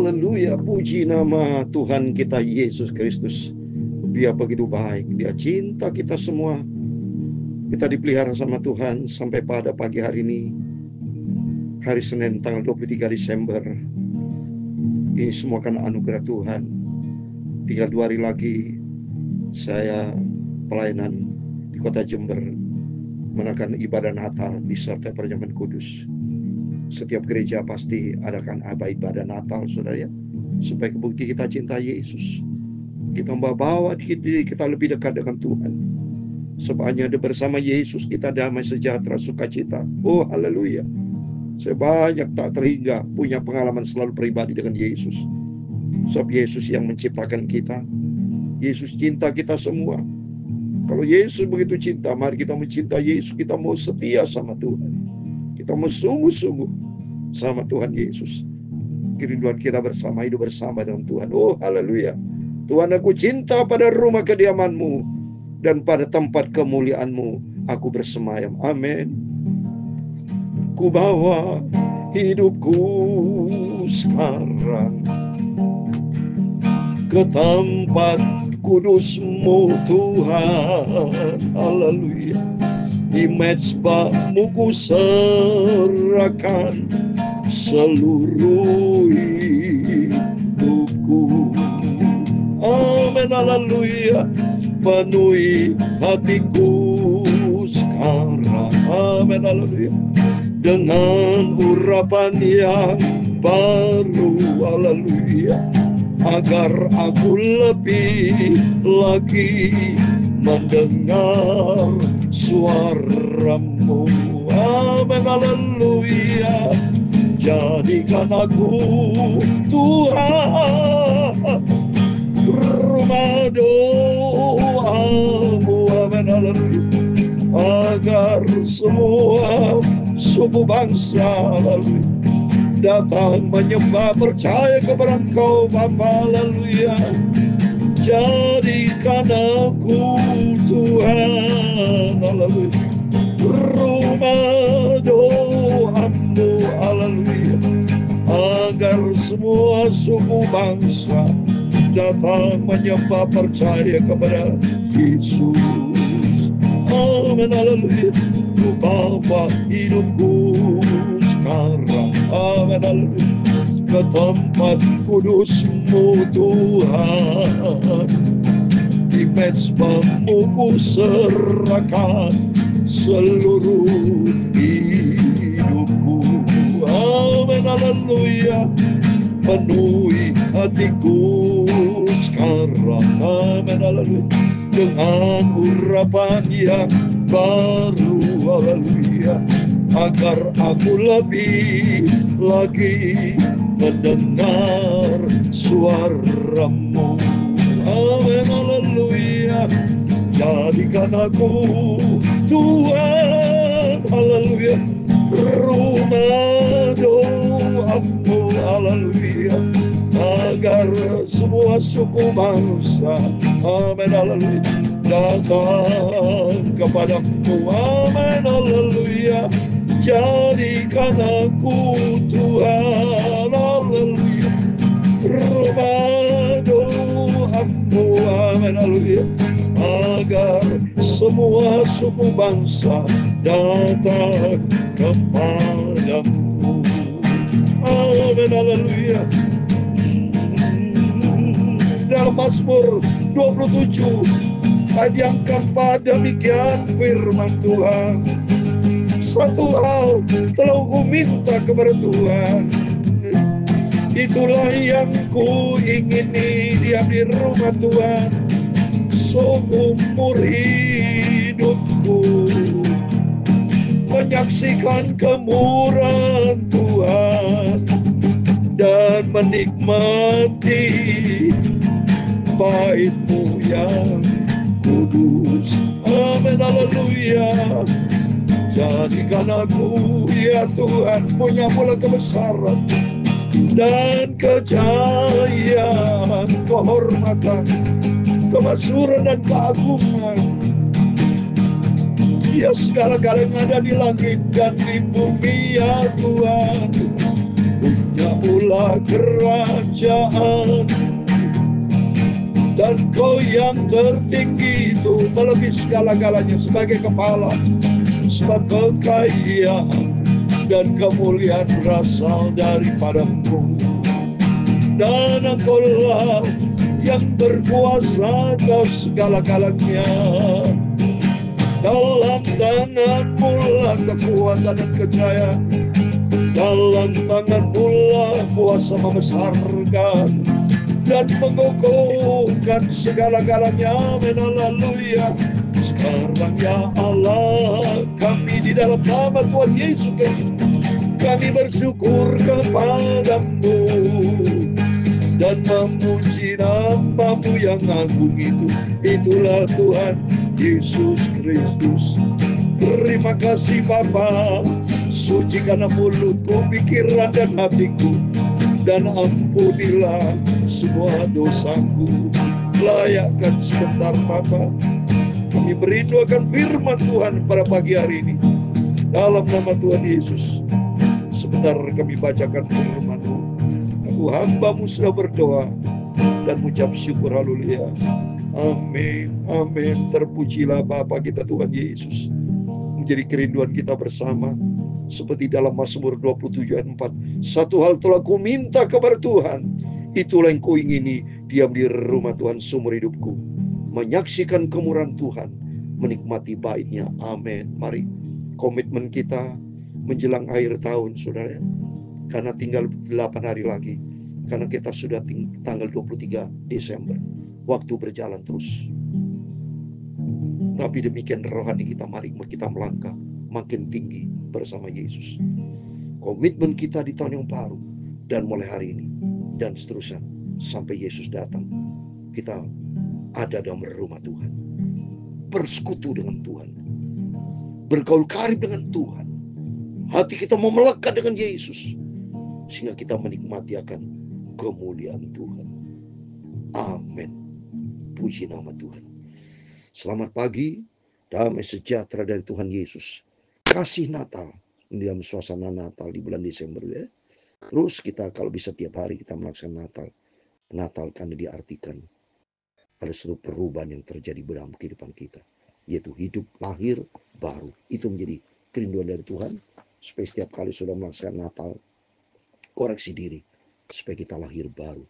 Haleluya, puji nama Tuhan kita Yesus Kristus. Dia begitu baik, Dia cinta kita semua. Kita dipelihara sama Tuhan sampai pada pagi hari ini, hari Senin tanggal 23 Desember. Ini semua karena anugerah Tuhan. Tinggal 2 hari lagi saya pelayanan di kota Jember, menakan ibadah Natal disertai perjamuan kudus. Setiap gereja pasti adakan ibadah Natal, saudara ya, supaya bukti kita cinta Yesus. Kita membawa diri kita lebih dekat dengan Tuhan. Sebab hanya bersama Yesus kita damai, sejahtera, sukacita. Oh haleluya. Saya banyak tak terhingga punya pengalaman selalu pribadi dengan Yesus. Sebab Yesus yang menciptakan kita. Yesus cinta kita semua. Kalau Yesus begitu cinta, mari kita mencintai Yesus. Kita mau setia sama Tuhan. Kita mau sungguh-sungguh sama Tuhan Yesus. Kerinduan kita bersama, hidup bersama dengan Tuhan. Oh haleluya. Tuhan, aku cinta pada rumah kediaman-Mu, dan pada tempat kemuliaan-Mu aku bersemayam. Amin. Ku bawa hidupku sekarang ke tempat kudus-Mu Tuhan. Haleluya. Di mezbah-Mu ku serahkan seluruh hidupku. Amin, haleluya. Penuhi hatiku sekarang, amin, haleluya, dengan urapan yang baru, haleluya, agar aku lebih lagi mendengar suara-Mu. Amin, haleluya. Jadikan aku, Tuhan, rumah doa-Mu, amin, haleluya, agar semua suku bangsa, haleluya, datang menyembah, percaya kepada Engkau Bapa, haleluya. Jadikan aku, Tuhan, haleluya, rumah doa-Mu, haleluya, agar semua suku bangsa datang menyembah, percaya kepada Yesus. Amin, haleluya. Ku bawa hidupku sekarang, amin, haleluya, ke tempat kudus-Mu Tuhan. Di mezbah-Mu ku serahkan seluruh hidupku. Amin, haleluya. Penuhi hatiku sekarang, amin, haleluya, dengan urapan yang baru, haleluya, agar aku lebih lagi mendengar suara-Mu. Amin, haleluya. Jadikan aku, Tuhan, haleluya, rumah doa-Mu, haleluya, agar semua suku bangsa, amin, haleluya, datang kepada-Mu. Amin, haleluya. Jadikan aku, Tuhan, haleluya, rumah doa-Mu, amin, haleluya, agar semua suku bangsa datang kepada-Mu. Amin, haleluya. Dalam Mazmur 27 ayat yang keempat, demikian firman Tuhan. Satu hal telah ku minta kepada Tuhan, itulah yang ku ingini, diam di rumah Tuhan seumur hidupku, menyaksikan kemurahan Tuhan dan menikmati bait-Mu yang kudus. Amin, haleluya. Jadikan aku, ya Tuhan, punya mula kebesaran dan kejayaan, kehormatan, kemasyhuran dan keagungan. Ya segala-gala yang ada di langit dan di bumi, ya Tuhan, punya itulah kerajaan, dan Kau yang tertinggi itu melebihi segala-galanya sebagai kepala. Sebab kekayaan dan kemuliaan berasal daripada-Mu, dan Engkau-lah yang berkuasa atas segala-galanya. Dalam tangan-Mu lah kekuatan dan kejayaan, dalam tangan-Mu lah kuasa membesarkan dan mengukuhkan segala-galanya. Amin, haleluya. Sekarang ya Allah, kami di dalam nama Tuhan Yesus Kristus, kami bersyukur kepada-Mu dan memuji nama-Mu yang agung itu. Itulah Tuhan Yesus Kristus. Terima kasih Bapa, sucikanlah mulutku, pikiran dan hatiku, dan ampunilah semua dosaku. Layakkan sebentar Bapa, kami berindu akan firman Tuhan pada pagi hari ini. Dalam nama Tuhan Yesus, sebentar kami bacakan firman-Mu. Aku hamba-Mu sudah berdoa dan mengucap syukur, haleluya. Amin, amin. Terpujilah Bapa kita Tuhan Yesus. Menjadi kerinduan kita bersama, seperti dalam Mazmur 27 ayat 4. Satu hal telah ku minta kepada Tuhan, itulah yang ku ingini, diam di rumah Tuhan seumur hidupku, menyaksikan kemurahan Tuhan, menikmati bait-Nya. Amin. Mari komitmen kita menjelang akhir tahun, saudara, karena tinggal 8 hari lagi, karena kita sudah tanggal 23 Desember. Waktu berjalan terus. Tapi demikian rohani kita, mari kita melangkah makin tinggi bersama Yesus. Komitmen kita di tahun yang baru, dan mulai hari ini dan seterusnya sampai Yesus datang, kita ada dalam rumah Tuhan, bersekutu dengan Tuhan, bergaul karib dengan Tuhan. Hati kita mau melekat dengan Yesus, sehingga kita menikmati akan kemuliaan Tuhan. Amin. Puji nama Tuhan. Selamat pagi, damai sejahtera dari Tuhan Yesus, kasih Natal di dalam suasana Natal di bulan Desember ya. Terus kita kalau bisa tiap hari kita melaksanakan Natal. Natal karena diartikan ada suatu perubahan yang terjadi dalam kehidupan kita, yaitu hidup lahir baru. Itu menjadi kerinduan dari Tuhan, supaya setiap kali sudah melaksanakan Natal, koreksi diri supaya kita lahir baru.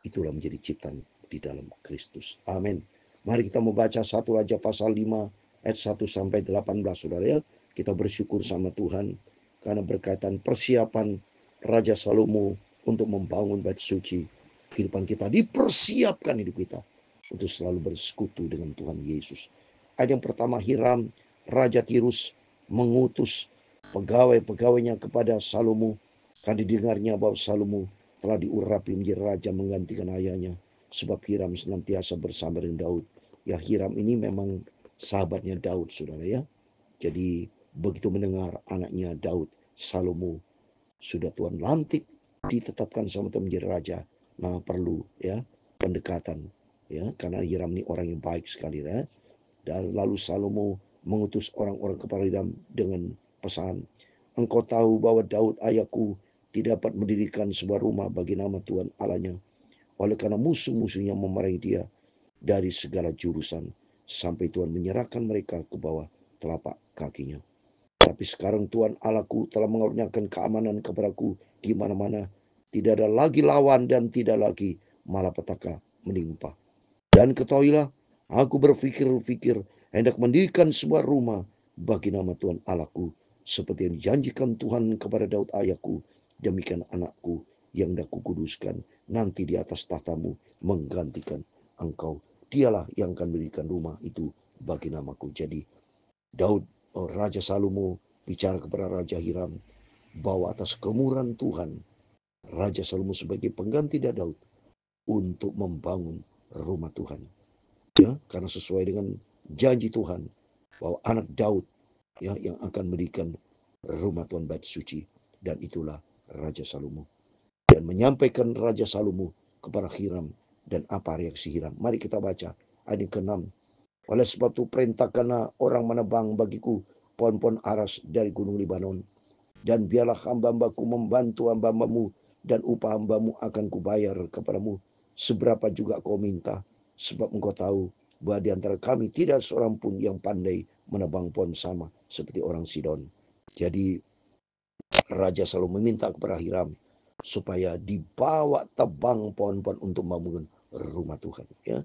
Itulah menjadi ciptaan di dalam Kristus. Amin. Mari kita membaca 1 Raja pasal 5 ayat 1 sampai 18, saudara ya. Kita bersyukur sama Tuhan karena berkaitan persiapan Raja Salomo untuk membangun bait suci. Kehidupan kita dipersiapkan, hidup kita untuk selalu bersekutu dengan Tuhan Yesus. Ayat yang pertama, Hiram Raja Tirus mengutus pegawai-pegawainya kepada Salomo karena didengarnya bahwa Salomo telah diurapi menjadi raja menggantikan ayahnya, sebab Hiram senantiasa bersama dengan Daud. Ya, Hiram ini memang sahabatnya Daud, saudara ya. Jadi begitu mendengar anaknya Daud, Salomo, sudah Tuhan lantik, ditetapkan sama Tuhan menjadi raja. Nah, perlu ya pendekatan ya, karena Hiram ini orang yang baik sekali ya. Dan lalu Salomo mengutus orang-orang kepada Hiram dengan pesan, engkau tahu bahwa Daud ayahku tidak dapat mendirikan sebuah rumah bagi nama Tuhan Allahnya, oleh karena musuh-musuhnya memarahi dia dari segala jurusan, sampai Tuhan menyerahkan mereka ke bawah telapak kakinya. Tapi sekarang Tuhan Allahku telah mengaruniakan keamanan kepadaku di mana-mana. Tidak ada lagi lawan dan tidak lagi malapetaka menimpa. Dan ketahuilah, aku berfikir hendak mendirikan sebuah rumah bagi nama Tuhan Allahku, seperti yang dijanjikan Tuhan kepada Daud ayahku. Demikian anakku yang hendak kukuduskan nanti di atas tahtamu menggantikan engkau. Dialah yang akan mendirikan rumah itu bagi namaku. Jadi Daud, Raja Salomo bicara kepada Raja Hiram bahwa atas kemurahan Tuhan, Raja Salomo sebagai pengganti Daud untuk membangun rumah Tuhan. Ya, karena sesuai dengan janji Tuhan bahwa anak Daud ya yang akan mendirikan rumah Tuhan bait suci, dan itulah Raja Salomo. Dan menyampaikan Raja Salomo kepada Hiram, dan apa reaksi Hiram? Mari kita baca ayat ke-6. Oleh sebab itu perintahkanlah orang menebang bagiku pohon-pohon aras dari gunung Libanon, dan biarlah hamba-hambaku membantu hamba-hambamu dan upah hambamu akan kubayar kepadamu seberapa juga kau minta, sebab engkau tahu bahwa di antara kami tidak seorang pun yang pandai menebang pohon sama seperti orang Sidon. Jadi Raja selalu meminta kepada Hiram supaya dibawa tebang pohon-pohon untuk membangun rumah Tuhan. Ya.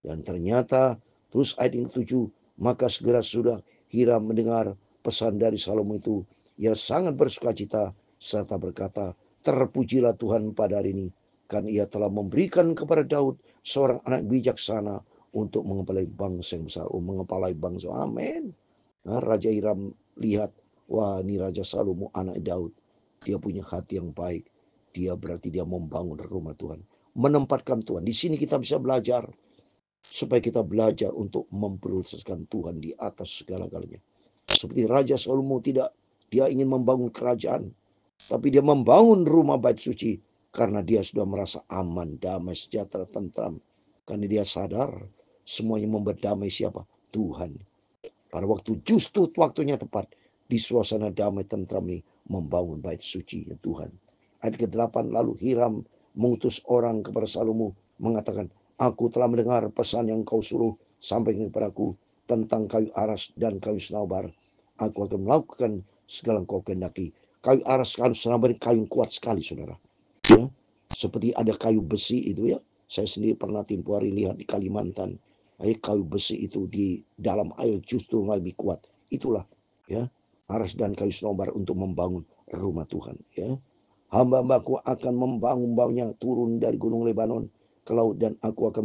Dan ternyata terus ayat yang 7, maka segera sudah Hiram mendengar pesan dari Salomo itu, ia sangat bersukacita serta berkata, terpujilah Tuhan pada hari ini, kan ia telah memberikan kepada Daud seorang anak bijaksana untuk mengepalai bangsa yang besar. Mengepalai bangsa. Amin. Nah, Raja Hiram lihat, wah ini Raja Salomo anak Daud. Dia punya hati yang baik. Dia berarti dia membangun rumah Tuhan. Menempatkan Tuhan. Di sini kita bisa belajar. Supaya kita belajar untuk memprioritaskan Tuhan di atas segala-galanya. Seperti Raja Salomo dia ingin membangun kerajaan. Tapi dia membangun rumah bait suci. Karena dia sudah merasa aman, damai, sejahtera, tentram. Karena dia sadar semuanya membuat damai siapa? Tuhan. Pada waktu justru waktunya tepat. Di suasana damai tentram ini membangun bait suci Tuhan. Ayat ke-8, lalu Hiram mengutus orang kepada Salomo mengatakan, aku telah mendengar pesan yang kau suruh sampaikan kepadaku tentang kayu aras dan kayu senabar. Aku akan melakukan segala yang kau kehendaki. Kayu aras, kayu senabar, kayu kuat sekali, saudara. Ya, seperti ada kayu besi itu ya. Saya sendiri pernah tempoh hari lihat di Kalimantan. Kayu besi itu di dalam air justru lebih kuat. Itulah ya aras dan kayu senabar untuk membangun rumah Tuhan. Ya, hamba-hambaku akan membangun turun dari gunung Lebanon ke laut, dan aku akan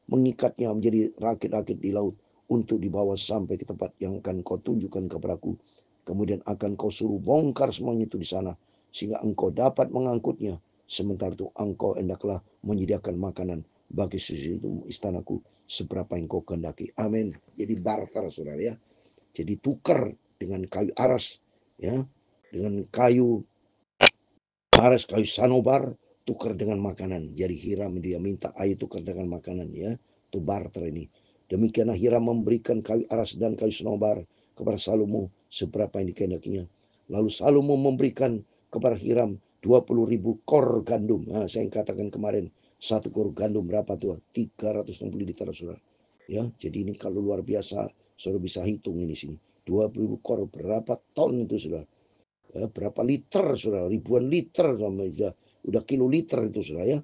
mengikatnya menjadi rakit-rakit di laut untuk dibawa sampai ke tempat yang akan kau tunjukkan kepadaku. Kemudian akan kau suruh bongkar semuanya itu di sana, sehingga engkau dapat mengangkutnya. Sementara itu engkau hendaklah menyediakan makanan bagi sesuatu istanaku seberapa yang kau kehendaki. Amin. Jadi barter, saudara ya. Jadi tukar dengan kayu aras, ya, dengan kayu aras, kayu sanobar, tukar dengan makanan. Jadi Hiram dia minta ayo tukar dengan makanan, ya. Itu barter ini. Demikianlah Hiram memberikan kayu aras dan kayu sanobar kepada Salomo seberapa yang dikehendakinya. Lalu Salomo memberikan kepada Hiram 20.000 kor gandum. Nah, saya katakan kemarin, satu kor gandum berapa tuh? 360 liter, saudara. Ya, jadi ini kalau luar biasa, saudara bisa hitung ini sini. 20.000 kor berapa ton itu, saudara? Berapa liter, saudara? Ribuan liter, udah kiloliter itu, saudara ya.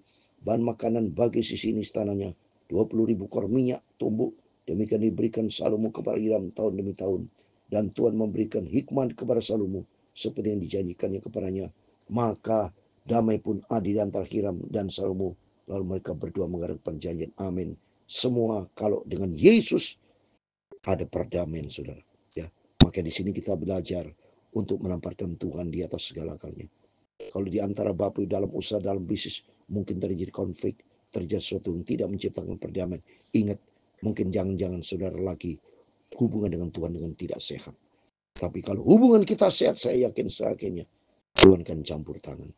Bahan makanan bagi sisi ini istananya. 20.000 kor minyak tumbuk. Demikian diberikan Salomo kepada Hiram tahun demi tahun. Dan Tuhan memberikan hikmat kepada Salomo seperti yang dijanjikannya kepadanya. Maka damai pun ada di antara Hiram dan Salomo. Lalu mereka berdua mengadakan perjanjian. Amin. Semua kalau dengan Yesus ada perdamaian, saudara. Ya, maka di sini kita belajar untuk menempatkan Tuhan di atas segala-galanya. Kalau di antara Bapak dalam usaha, dalam bisnis, mungkin terjadi konflik, terjadi sesuatu yang tidak menciptakan perdamaian. Ingat, mungkin jangan-jangan saudara lagi hubungan dengan Tuhan dengan tidak sehat. Tapi kalau hubungan kita sehat, saya yakin Tuhan akan campur tangan.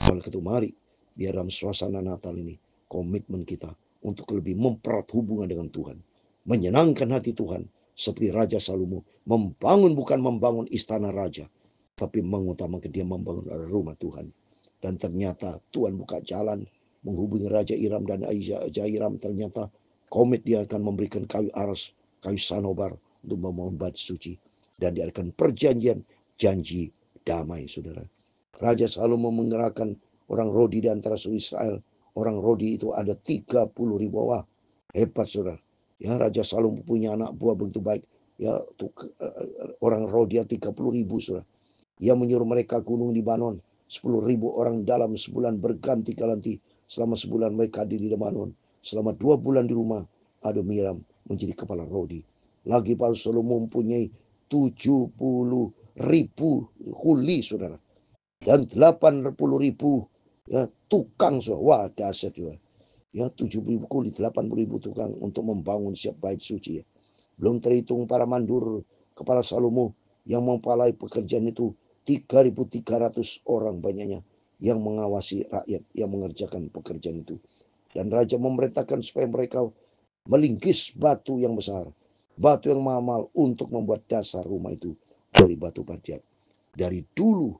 Oleh itu mari, biar dalam suasana Natal ini, komitmen kita untuk lebih mempererat hubungan dengan Tuhan. Menyenangkan hati Tuhan, seperti Raja Salomo, bukan membangun istana raja, tapi mengutamakan dia membangun rumah Tuhan. Dan ternyata Tuhan buka jalan menghubungi Raja Hiram dan Raja Hiram. Ternyata komit dia akan memberikan kayu aras, kayu sanobar untuk membangun bait suci. Dan dia akan perjanjian, janji damai, saudara. Raja Salomo mengerahkan orang Rodi di antara suku Israel. Orang Rodi itu ada 30.000. Wah, hebat, saudara. Ya, Raja Salomo punya anak buah begitu baik. Ya, orang Rodi 30.000, saudara. Ia menyuruh mereka gunung Libanon. 10.000 orang dalam sebulan berganti-ganti. Selama sebulan mereka di Libanon. Selama 2 bulan di rumah Adoniram menjadi kepala Rodi. Lagi Pak Salomo mempunyai 70.000 kuli, saudara. Dan 80.000 ya, tukang, saudara. Wah, dahsyat juga. Ya, 70.000 kuli, 80.000 tukang untuk membangun siap bait suci. Ya. Belum terhitung para mandur kepala Salomo yang mempelai pekerjaan itu. 3.300 orang banyaknya yang mengawasi rakyat yang mengerjakan pekerjaan itu. Dan raja memerintahkan supaya mereka melingkis batu yang besar, batu yang mahal untuk membuat dasar rumah itu dari batu bajak. Dari dulu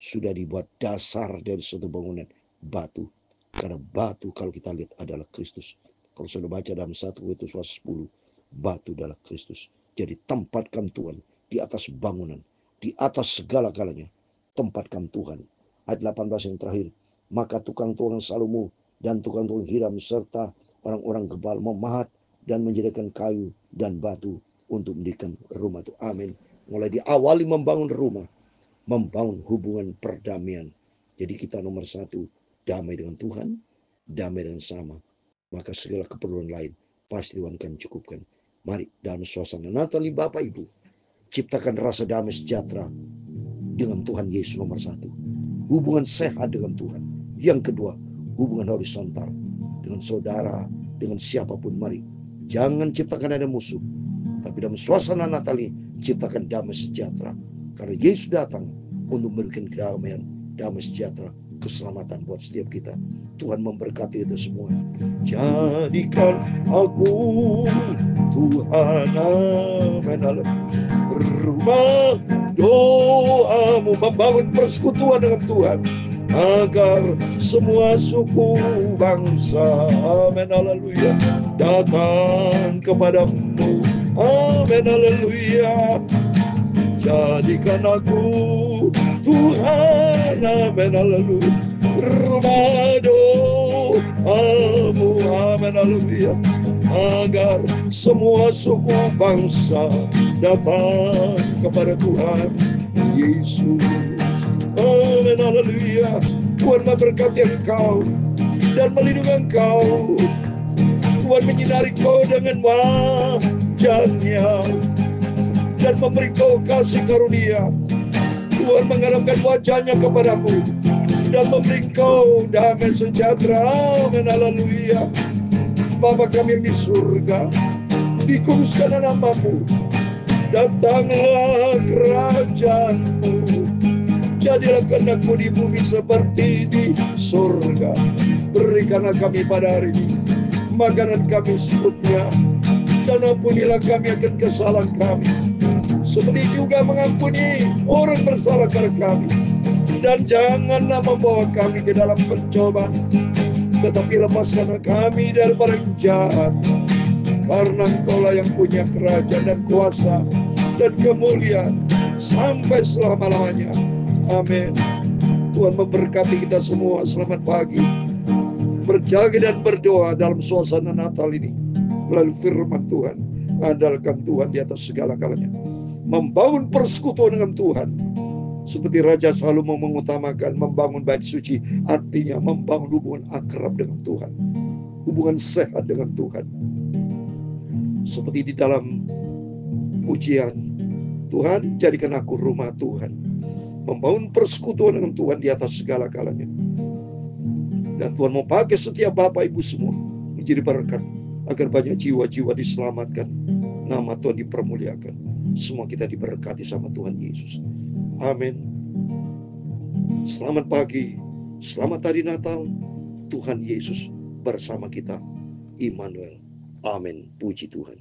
sudah dibuat dasar dari suatu bangunan batu. Karena batu kalau kita lihat adalah Kristus. Kalau sudah baca dalam 1 Korintus 10, batu adalah Kristus. Jadi tempatkan Tuhan di atas bangunan, di atas segala-galanya. Tempatkan Tuhan. Ayat 18 yang terakhir. Maka tukang Salomo dan tukang hiram serta orang-orang gebal memahat dan menjadikan kayu dan batu untuk mendirikan rumah itu. Amin. Mulai diawali membangun rumah, membangun hubungan perdamaian. Jadi kita nomor satu, damai dengan Tuhan, damai dengan sama. Maka segala keperluan lain pasti Tuhan akan cukupkan. Mari dalam suasana Natal ini Bapak Ibu, ciptakan rasa damai sejahtera dengan Tuhan Yesus nomor satu. Hubungan sehat dengan Tuhan. Yang kedua, hubungan horizontal dengan saudara, dengan siapapun. Mari, jangan ciptakan ada musuh. Tapi dalam suasana Natal ini, ciptakan damai sejahtera. Karena Yesus datang untuk memberikan kedamaian, damai sejahtera, keselamatan buat setiap kita. Tuhan memberkati itu semua. Jadikan aku Tuhan, amin, rumah doamu, membangun persekutuan dengan Tuhan, agar semua suku bangsa, amin, haleluya, datang kepadamu, amin, haleluya. Jadikan aku Tuhan, amin, haleluya, rumah doamu, amin, haleluya, agar semua suku bangsa datang kepada Tuhan Yesus, amin, haleluya. Tuhan memberkati engkau dan melindungi engkau. Tuhan menyinari kau dengan wajahnya dan memberi kau kasih karunia. Tuhan mengarahkan wajahnya kepadamu dan memberi kau damai sejahtera, amin, haleluya. Bapa kami yang di surga, dikuduskan namamu, datanglah kerajaanmu, jadilah kehendakmu di bumi seperti di surga. Berikanlah kami pada hari ini makanan kami secukupnya, dan ampunilah kami akan kesalahan kami, seperti juga mengampuni orang bersalah kepada kami. Dan janganlah membawa kami ke dalam pencobaan, tetapi lepaskanlah kami daripada yang jahat. Karena Engkaulah yang punya kerajaan dan kuasa dan kemuliaan sampai selama-lamanya. Amin. Tuhan memberkati kita semua. Selamat pagi. Berjaga dan berdoa dalam suasana Natal ini melalui firman Tuhan. Andalkan Tuhan di atas segala-galanya. Membangun persekutuan dengan Tuhan. Seperti Raja Salomo mengutamakan membangun bait suci, artinya membangun hubungan akrab dengan Tuhan, hubungan sehat dengan Tuhan. Seperti di dalam pujian, Tuhan jadikan aku rumah Tuhan, membangun persekutuan dengan Tuhan di atas segala-galanya. Dan Tuhan mau pakai setiap Bapak Ibu semua menjadi berkat, agar banyak jiwa-jiwa diselamatkan, nama Tuhan dipermuliakan. Semua kita diberkati sama Tuhan Yesus. Amin. Selamat pagi, selamat hari Natal. Tuhan Yesus bersama kita. Immanuel. Amin. Puji Tuhan.